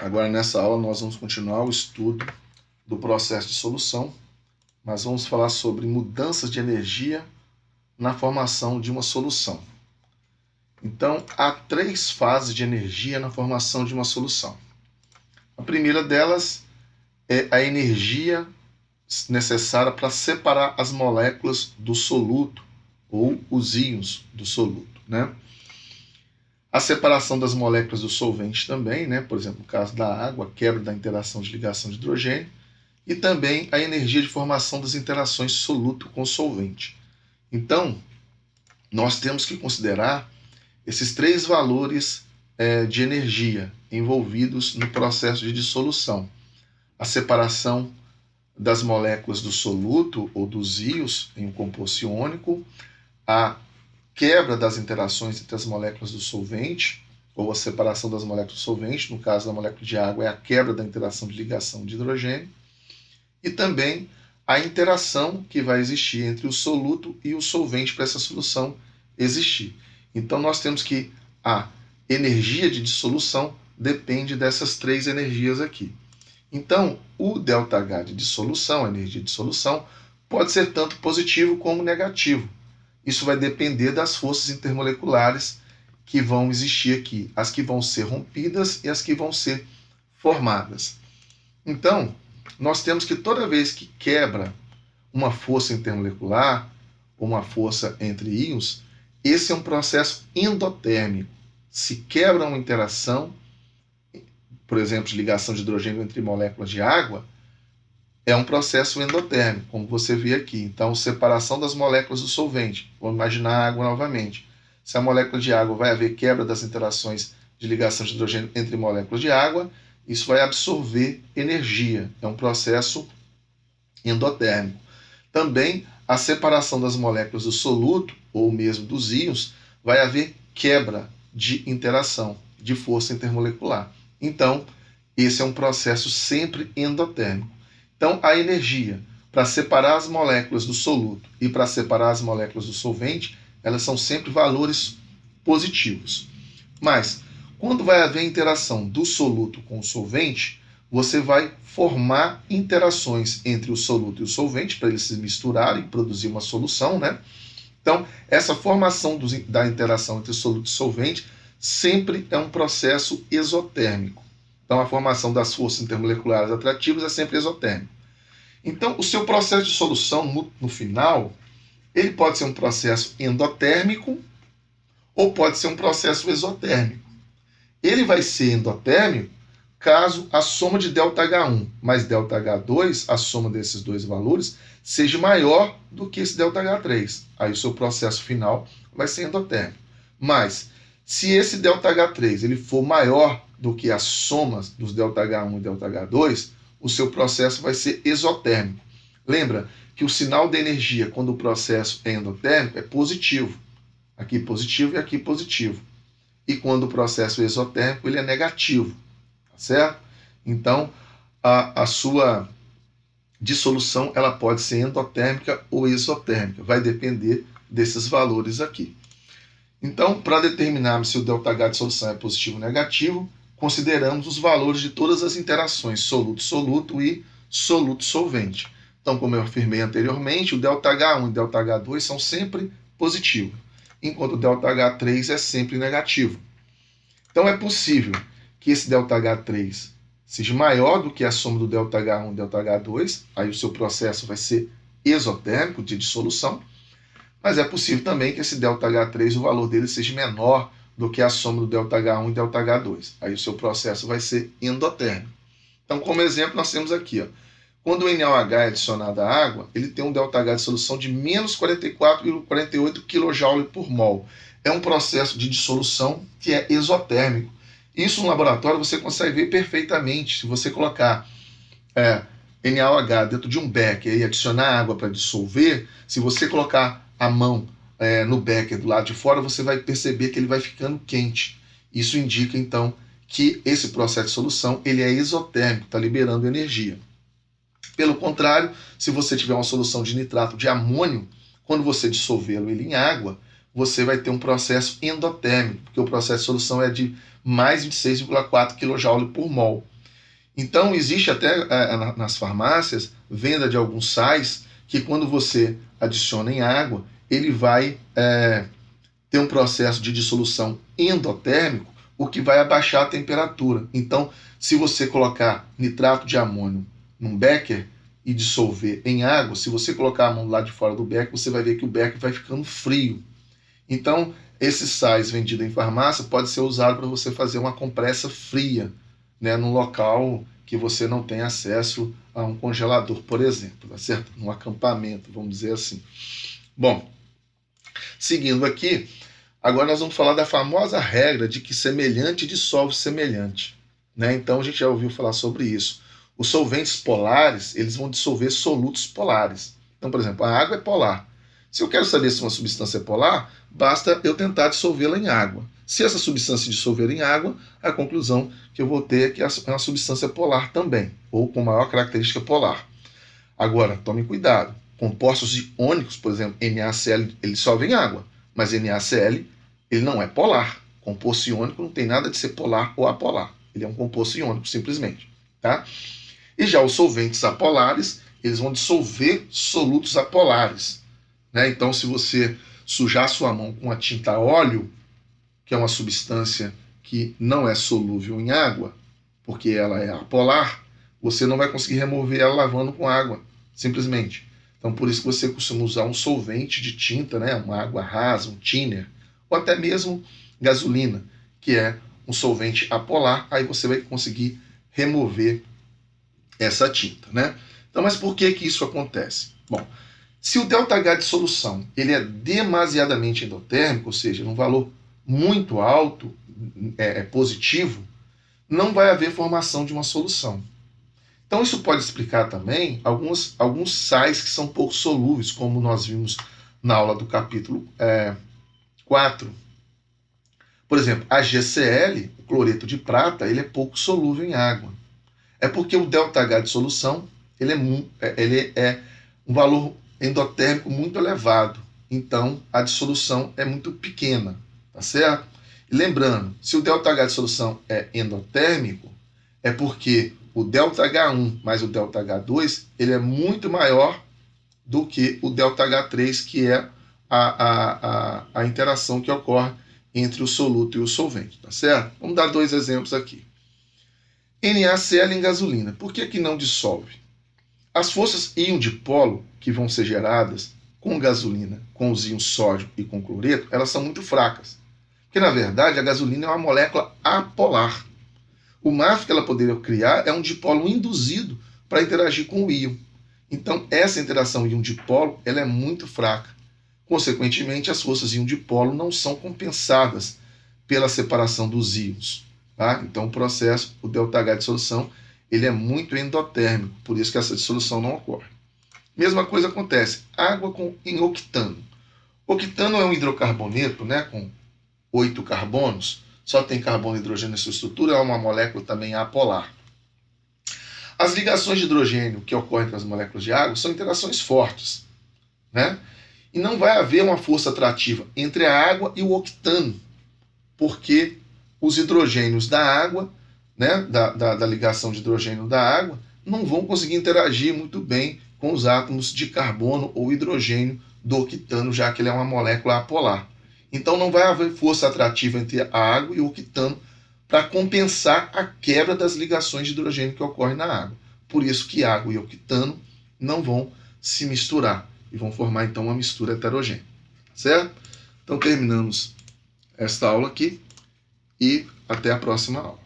Agora, nessa aula, nós vamos continuar o estudo do processo de solução, mas vamos falar sobre mudanças de energia na formação de uma solução. Então, há 3 fases de energia na formação de uma solução. A primeira delas é a energia necessária para separar as moléculas do soluto ou os íons do soluto, né? A separação das moléculas do solvente também, né? Por exemplo, no caso da água, a quebra da interação de ligação de hidrogênio, e também a energia de formação das interações soluto com solvente. Então, nós temos que considerar esses 3 valores de energia envolvidos no processo de dissolução. A separação das moléculas do soluto ou dos íons em um composto iônico, a quebra das interações entre as moléculas do solvente, ou a separação das moléculas do solvente, no caso da molécula de água, é a quebra da interação de ligação de hidrogênio, e também a interação que vai existir entre o soluto e o solvente para essa solução existir. Então, nós temos que a energia de dissolução depende dessas 3 energias aqui. Então, o ΔH de dissolução, a energia de dissolução, pode ser tanto positivo como negativo. Isso vai depender das forças intermoleculares que vão existir aqui, as que vão ser rompidas e as que vão ser formadas. Então, nós temos que toda vez que quebra uma força intermolecular, ou uma força entre íons, esse é um processo endotérmico. Se quebra uma interação, por exemplo, de ligação de hidrogênio entre moléculas de água, é um processo endotérmico, como você vê aqui. Então, separação das moléculas do solvente. Vamos imaginar a água novamente. Se a molécula de água vai haver quebra das interações de ligação de hidrogênio entre moléculas de água, isso vai absorver energia. É um processo endotérmico. Também a separação das moléculas do soluto, ou mesmo dos íons, vai haver quebra de interação, de força intermolecular. Então, esse é um processo sempre endotérmico. Então, a energia para separar as moléculas do soluto e para separar as moléculas do solvente, elas são sempre valores positivos. Mas, quando vai haver interação do soluto com o solvente, você vai formar interações entre o soluto e o solvente para eles se misturarem e produzir uma solução, né? Então, essa formação da interação entre soluto e solvente sempre é um processo exotérmico. Então, a formação das forças intermoleculares atrativas é sempre exotérmico. Então, o seu processo de solução, no final, ele pode ser um processo endotérmico ou pode ser um processo exotérmico. Ele vai ser endotérmico caso a soma de ΔH1 mais ΔH2, a soma desses 2 valores, seja maior do que esse ΔH3. Aí o seu processo final vai ser endotérmico. Mas, se esse ΔH3 ele for maior do que as somas dos ΔH1 e ΔH2, o seu processo vai ser exotérmico. Lembra que o sinal de energia, quando o processo é endotérmico, é positivo. Aqui positivo e aqui positivo. E quando o processo é exotérmico, ele é negativo. Tá certo? Então, a sua dissolução ela pode ser endotérmica ou exotérmica. Vai depender desses valores aqui. Então, para determinarmos se o ΔH de solução é positivo ou negativo, consideramos os valores de todas as interações soluto-soluto e soluto-solvente. Então, como eu afirmei anteriormente, o ΔH1 e ΔH2 são sempre positivos, enquanto o ΔH3 é sempre negativo. Então, é possível que esse ΔH3 seja maior do que a soma do ΔH1 e ΔH2, aí o seu processo vai ser exotérmico, de dissolução, mas é possível também que esse ΔH3, o valor dele seja menor do que a soma do ΔH1 e ΔH2. Aí o seu processo vai ser endotérmico. Então, como exemplo, nós temos aqui, ó, quando o NaOH é adicionado à água, ele tem um ΔH de solução de menos 44,48 kJ por mol. É um processo de dissolução que é exotérmico. Isso no laboratório você consegue ver perfeitamente. Se você colocar NaOH dentro de um becker e adicionar água para dissolver, se você colocar a mão no becker do lado de fora, você vai perceber que ele vai ficando quente. Isso indica, então, que esse processo de solução ele é exotérmico, está liberando energia. Pelo contrário, se você tiver uma solução de nitrato de amônio, quando você dissolvê-lo em água, você vai ter um processo endotérmico, porque o processo de solução é de mais 26,4 kJ por mol. Então, existe até nas farmácias venda de alguns sais que, quando você adiciona em água, ele vai ter um processo de dissolução endotérmico, o que vai abaixar a temperatura. Então, se você colocar nitrato de amônio num becker e dissolver em água, se você colocar a mão do lado de fora do becker, você vai ver que o becker vai ficando frio. Então, esses sais vendidos em farmácia pode ser usado para você fazer uma compressa fria, né, num local que você não tem acesso a um congelador, por exemplo, tá certo? Num acampamento, vamos dizer assim. Bom, seguindo aqui, agora nós vamos falar da famosa regra de que semelhante dissolve semelhante, né? Então a gente já ouviu falar sobre isso. Os solventes polares, eles vão dissolver solutos polares. Então, por exemplo, a água é polar. Se eu quero saber se uma substância é polar, basta eu tentar dissolvê-la em água. Se essa substância dissolver em água, a conclusão que eu vou ter é que é uma substância polar também, ou com maior característica polar. Agora, tome cuidado. Compostos iônicos, por exemplo, NaCl, ele dissolve em água, mas NaCl, ele não é polar. Composto iônico não tem nada de ser polar ou apolar. Ele é um composto iônico, simplesmente. Tá? E já os solventes apolares, eles vão dissolver solutos apolares. Né? Então, se você sujar sua mão com a tinta óleo, que é uma substância que não é solúvel em água, porque ela é apolar, você não vai conseguir remover ela lavando com água, simplesmente. Então, por isso que você costuma usar um solvente de tinta, né? Uma água rasa, um thinner, ou até mesmo gasolina, que é um solvente apolar, aí você vai conseguir remover essa tinta, né? Então, mas por que isso acontece? Bom, se o ΔH de solução ele é demasiadamente endotérmico, ou seja, num valor muito alto, positivo, não vai haver formação de uma solução. Então isso pode explicar também alguns sais que são pouco solúveis, como nós vimos na aula do capítulo 4. Por exemplo, a GCl, o cloreto de prata, ele é pouco solúvel em água. É porque o ΔH de solução ele é um valor endotérmico muito elevado. Então, a dissolução é muito pequena, tá certo? E lembrando, se o ΔH de solução é endotérmico, é porque o ΔH1 mais o ΔH2, ele é muito maior do que o ΔH3, que é a interação que ocorre entre o soluto e o solvente, tá certo? Vamos dar dois exemplos aqui. NaCl em gasolina. Por que não dissolve? As forças íon-dipolo que vão ser geradas com gasolina, com os íons sódio e com cloreto, elas são muito fracas. Porque, na verdade, a gasolina é uma molécula apolar. O máximo que ela poderia criar é um dipolo induzido para interagir com o íon. Então, essa interação íon-dipolo ela é muito fraca. Consequentemente, as forças íon-dipolo não são compensadas pela separação dos íons. Tá? Então, o processo, o ΔH de solução, ele é muito endotérmico, por isso que essa dissolução não ocorre. Mesma coisa acontece, água em octano. Octano é um hidrocarboneto, né, com 8 carbonos, só tem carbono e hidrogênio na sua estrutura, é uma molécula também apolar. As ligações de hidrogênio que ocorrem entre as moléculas de água são interações fortes, né? E não vai haver uma força atrativa entre a água e o octano, porque os hidrogênios da água, né, da ligação de hidrogênio da água, não vão conseguir interagir muito bem com os átomos de carbono ou hidrogênio do octano, já que ele é uma molécula apolar. Então não vai haver força atrativa entre a água e o octano para compensar a quebra das ligações de hidrogênio que ocorrem na água. Por isso que água e octano não vão se misturar e vão formar então uma mistura heterogênea. Certo? Então terminamos esta aula aqui e até a próxima aula.